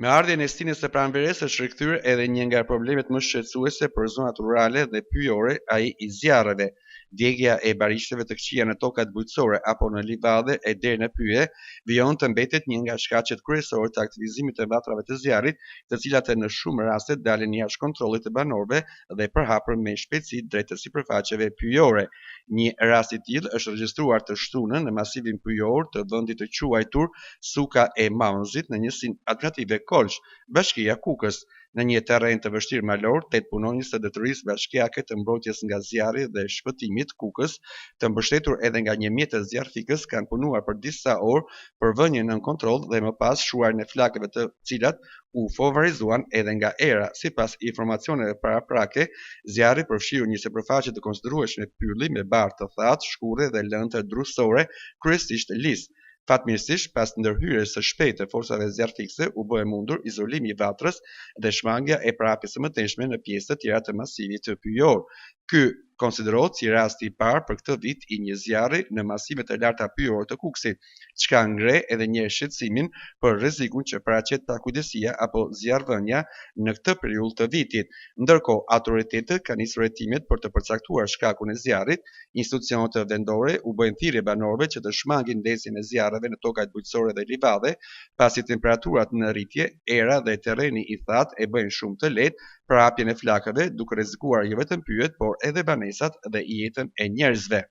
Me ardhjen e stinës së pranverës është rikthyer edhe një nga problemet më shqetësuese për zonat rurale dhe pyjore, ai I zjarreve. Djegja e barishteve të këqija në tokat bujqësore apo në livadhe e deri në pyje vijon të mbetet një nga shkaqet kryesore të aktivizimit të vatrave të zjarrit, të cilat në shumë raste dalin jashtë kontrollit të banorëve dhe përhapur me shpejtësi drejt të sipërfaqeve pyjore. Një rast I tillë është regjistruar të shtunën në masivin pyjor të vendit të quajtur Suka e Maunzit në njësinë administrative Kolsh, bashkia Kukës. Në një terren të vështirë malor, 8 punonjës të detyrisë bashkiake të mbrojtjes nga zjarri dhe shpëtimit Kukës, të mbështetur edhe nga një mjet të zjarrfikës, kanë punuar për disa orë për vënien nën kontroll dhe më pas shuarjen e flakëve të cilat u favorizuan edhe nga era. Sipas informacioneve paraprake, zjarri përfshiu një sipërfaqe të konsiderueshme pylli me barë të thatë, shkure dhe lëndë të drusore, kryesisht lis. Fatmirësisht, pas ndërhyrjes së shpejtë të forcave zjarrfikëse, u bë e mundur izolimi I vatrës dhe shmangja e prapjes së mëtejshme në pjesë të tjera të masivit të pyjor. Ky konsiderohet si rasti I parë për këtë vit I një zjarri në masivet e larta pyjore të Kukësit, çka ngre edhe një shqetësimin për rrezikun që paraqet pakujdesia apo zjarrvënia në këtë periudhë të vitit. Ndërkohë, autoritetet kanë nisur hetimet për të përcaktuar shkakun e zjarrit. Institucionet vendore u bëjnë thirrje banorëve që të shmangin ndezjen e zjarreve në tokat bujqësore dhe livadhe, pasi temperaturat në rritje, era dhe terreni I thatë e bëjnë shumë të lehtë prapjen e flakëve, duke rrezikuar jo vetëm pyjet, por edhe banesat dhe jetën e njerëzve.